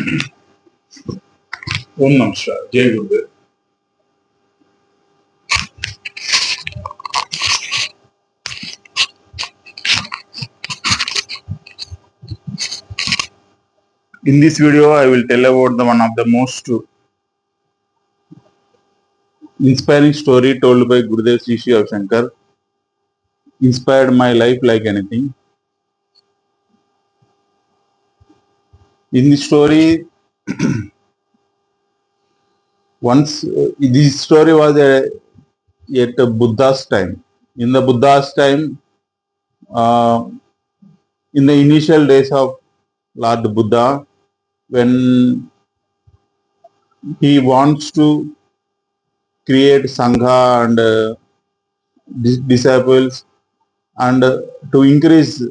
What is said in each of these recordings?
Om Namaskar. Jai Gurudev. In this video, I will tell about one of the most inspiring story told by Gurudev Shishi of Shankar. Inspired my life like anything. In this story, this story was at Buddha's time. In the Buddha's time, uh, in the initial days of Lord Buddha, when he wants to create Sangha and disciples and to increase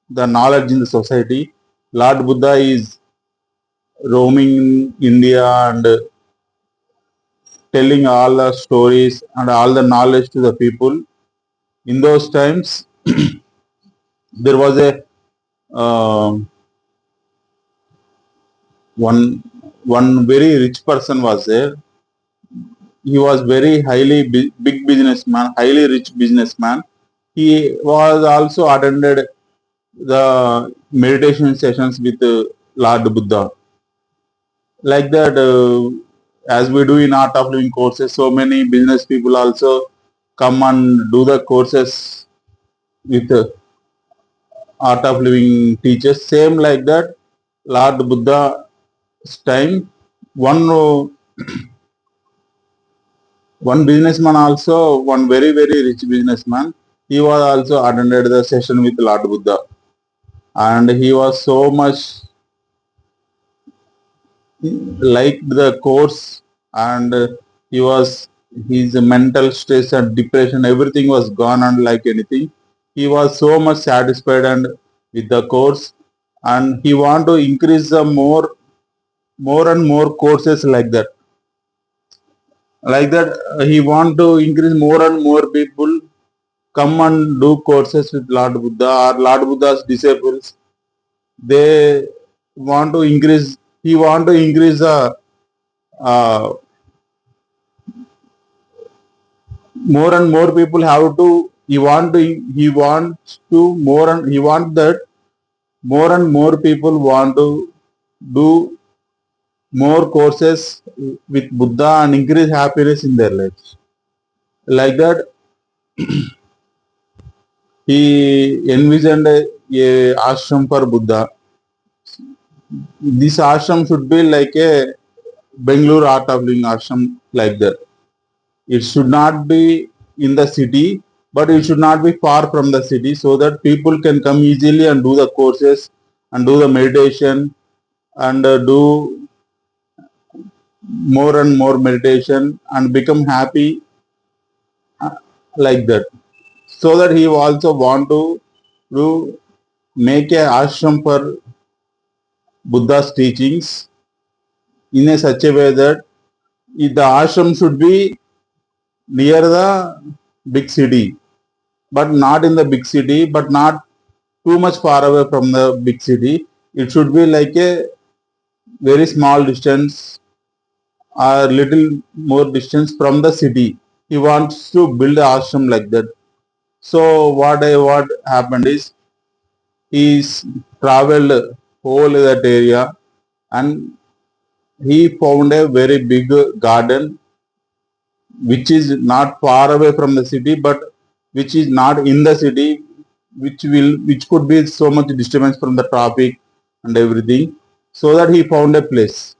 the knowledge in the society, Lord Buddha is roaming in India and telling all the stories and all the knowledge to the people. In those times, there was a one very rich person was there. He was very big businessman, highly rich businessman. He was also attended the meditation sessions with Lord Buddha. Like that, as we do in Art of Living courses, so many business people also come and do the courses with Art of Living teachers. Same like that, Lord Buddha's time, one businessman also, one very rich businessman, he was also attended the session with Lord Buddha, and he was so much liked the course, and his mental stress and depression, everything was gone and like anything. He was so much satisfied and with the course, and he want to increase the more and more courses like that. He want to increase more and more people come and do courses with Lord Buddha or Lord Buddha's disciples. They want to increase. He want to increase the uh, more and more people have to. He wants to more and he want that more and more people want to do more courses with Buddha and increase happiness in their lives. Like that, he envisioned a ashram for Buddha. This ashram should be like a Bangalore Art of Living ashram, like that. It should not be in the city, but it should not be far from the city, so that people can come easily and do the courses and do the meditation and do more and more meditation and become happy, like that. So that he also want to make a ashram for Buddha's teachings in a such a way that the ashram should be near the big city, but not in the big city, but not too much far away from the big city. It should be like a very small distance or little more distance from the city. He wants to build an ashram like that. So what happened is he's traveled whole that area, and he found a very big garden which is not far away from the city, but which is not in the city, which could be so much disturbance from the traffic and everything. So that he found a place.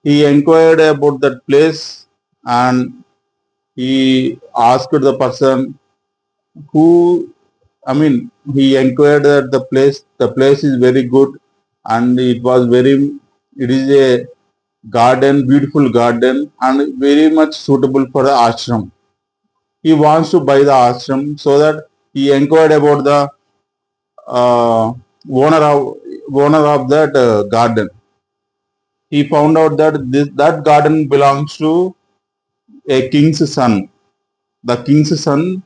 He inquired about that place, and he asked the person who, he inquired that the place is very good, and it is a garden, beautiful garden, and very much suitable for the ashram. He wants to buy the ashram, so that he inquired about the uh, owner of that garden. He found out that that garden belongs to a king's son. The king's son,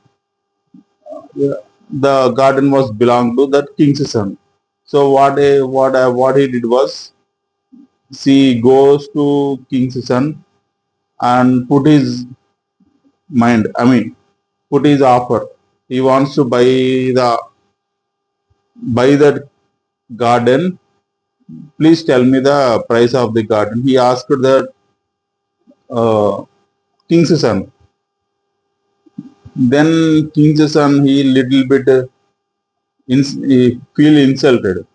the garden was belonged to that king's son. So what he did was she goes to king's son and put his mind, I mean, put his offer. He wants to buy that garden. Please tell me the price of the garden. He asked the uh, king's son. Then king's son, he little bit he feel insulted.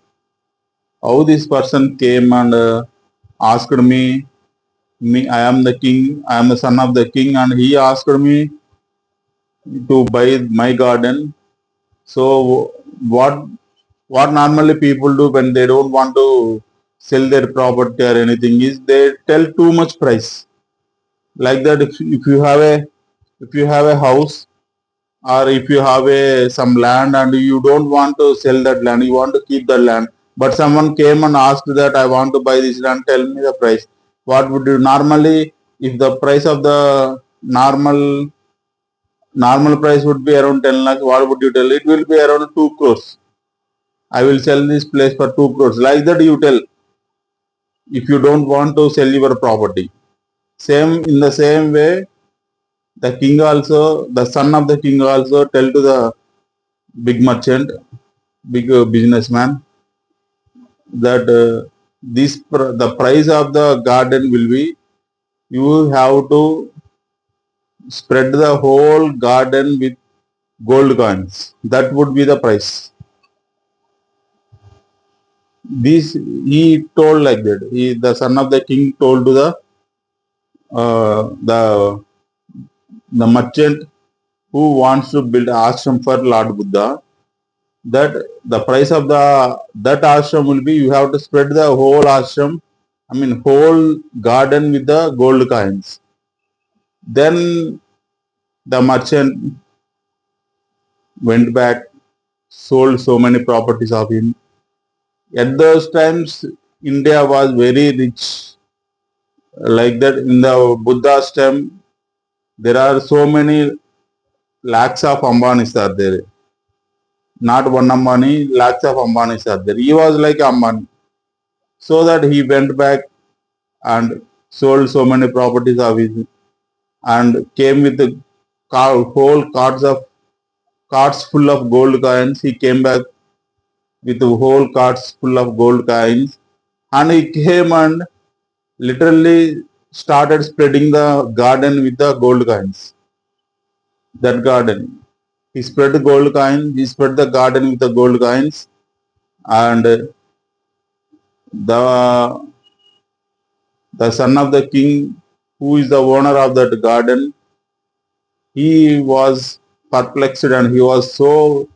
How this person came and asked me, I am the king, I am the son of the king, and he asked me to buy my garden. So what normally people do when they don't want to sell their property or anything is they tell too much price. Like that, if you have a house or if you have some land and you don't want to sell that land, you want to keep the land, but someone came and asked that I want to buy this land, tell me the price. What would you normally, if the price of the normal price would be around 10 lakhs, what would you tell? It will be around 2 crores. I will sell this place for 2 crores. Like that you tell if you don't want to sell your property. Same in the same way, the king also, the son of the king also tell to the big merchant, big businessman that the price of the garden will be, you have to spread the whole garden with gold coins. That would be the price. This he told like that. The son of the king told to uh, the the merchant who wants to build ashram for Lord Buddha, that the price of that ashram will be, you have to spread the whole ashram, I mean whole garden with the gold coins. Then the merchant went back, sold so many properties of him. At those times, India was very rich. Like that, in the Buddha's time, there are so many lakhs of Ambanis are there. Not one Ambani, lakhs of Ambanis are there. He was like Ambani. So that he went back and sold so many properties of his and came with the whole carts full of gold coins. He came back with the whole carts full of gold coins, and he came and literally started spreading the garden with the gold coins. That garden. He spread the gold coin, he spread the garden with the gold coins, and the son of the king, who is the owner of that garden, he was perplexed and he was so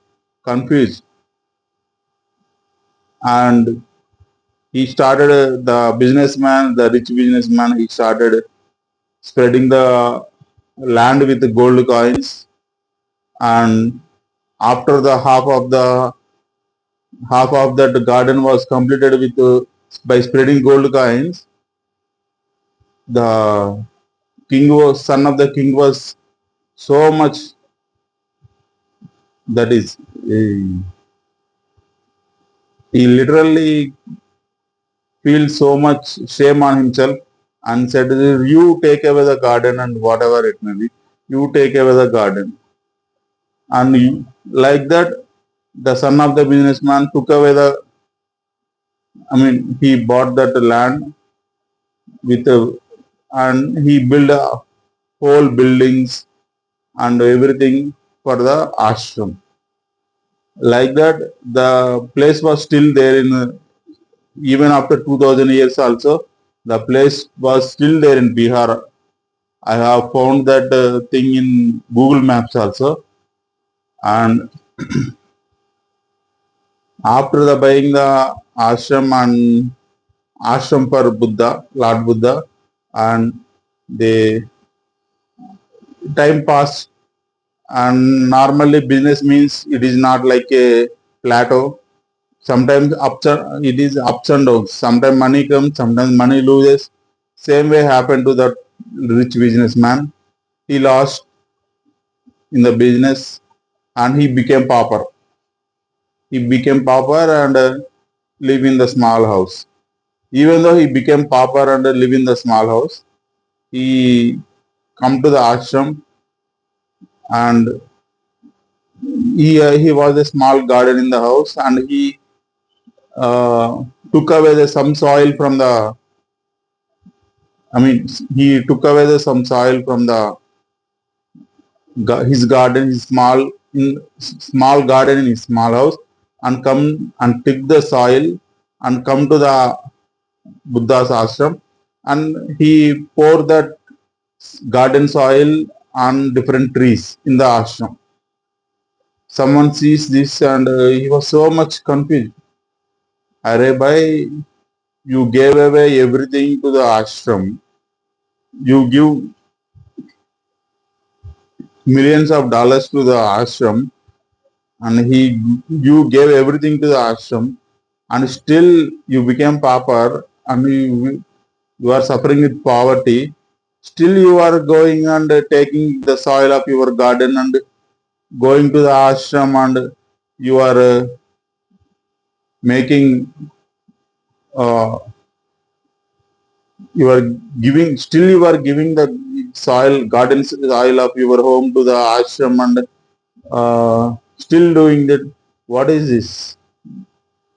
confused. And he started, the businessman, the rich businessman, he started spreading the land with the gold coins. And after the half of that garden was completed with by spreading gold coins, the son of the king was so much, that is, he literally feels so much shame on himself and said, you take away the garden and whatever it may be, you take away the garden. And like that, the son of the businessman took away he bought that land with and he built whole buildings and everything for the ashram. Like that, the place was still there in even after 2000 years also. The place was still there in Bihar. I have found that thing in Google Maps also. And after the buying the ashram for Buddha, Lord Buddha, and the time passed. And normally business means it is not like a plateau. Sometimes it is ups and downs. Sometimes money comes, sometimes money loses. Same way happened to that rich businessman. He lost in the business and he became pauper. He became pauper and live in the small house. Even though he became pauper and live in the small house, he come to the ashram, and he was a small garden in the house, and he took away some soil from the. I mean, he took away some soil from the his garden, his small garden in his small house, and come and take the soil and come to the Buddha's ashram, and he poured that garden soil on different trees in the ashram. Someone sees this, and he was so much confused. Arey bhai, you gave away everything to the ashram. You give millions of dollars to the ashram, and you gave everything to the ashram, and still you became pauper, and you are suffering with poverty. Still you are going and taking the soil of your garden and going to the ashram, and you are making uh, you are you are giving the soil garden soil of your home to the ashram, and still doing that. What is this?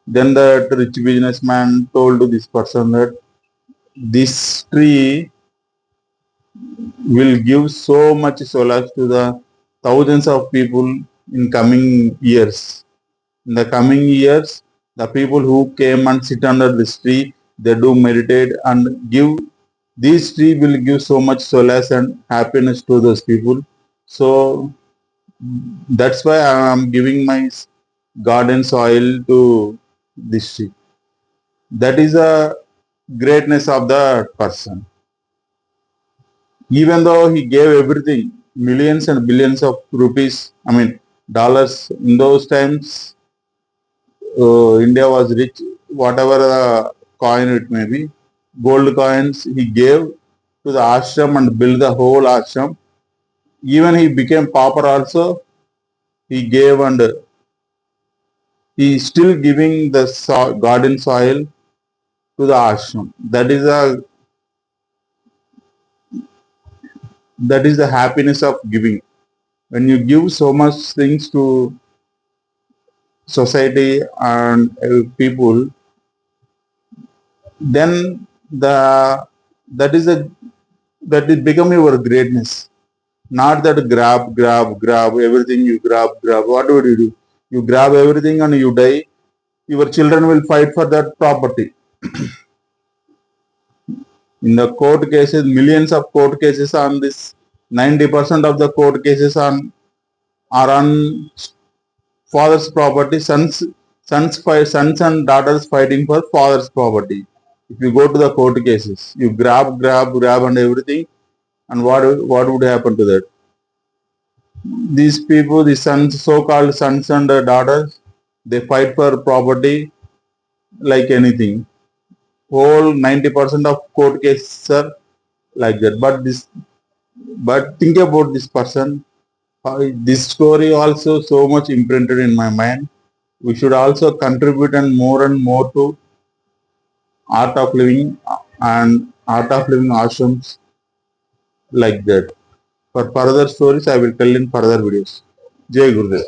Then that rich businessman told to this person that this tree will give so much solace to the thousands of people in coming years. In the coming years, the people who came and sit under this tree, they do meditate and give. This tree will give so much solace and happiness to those people. So that's why I am giving my garden soil to this tree. That is a greatness of the person. Even though he gave everything, millions and billions of rupees, I mean dollars, in those times, India was rich, whatever the coin it may be, gold coins he gave to the ashram and built the whole ashram. Even he became pauper also, he gave, and he is still giving the garden soil to the ashram. That is the happiness of giving. When you give so much things to society and people, then that is a that is become your greatness. Not that grab everything you grab. What would you do? You grab everything and you die. Your children will fight for that property. In the court cases, millions of court cases on this. 90% of the court cases are on father's property. Sons and daughters fighting for father's property. If you go to the court cases, you grab, and everything, and what would happen to that? These people, the sons, so-called sons and daughters, they fight for property like anything. Whole 90% of court cases are like that. But think about this person. This story also so much imprinted in my mind. We should also contribute and more to art of living and art of living ashrams like that. For further stories, I will tell in further videos. Jai Gurudev.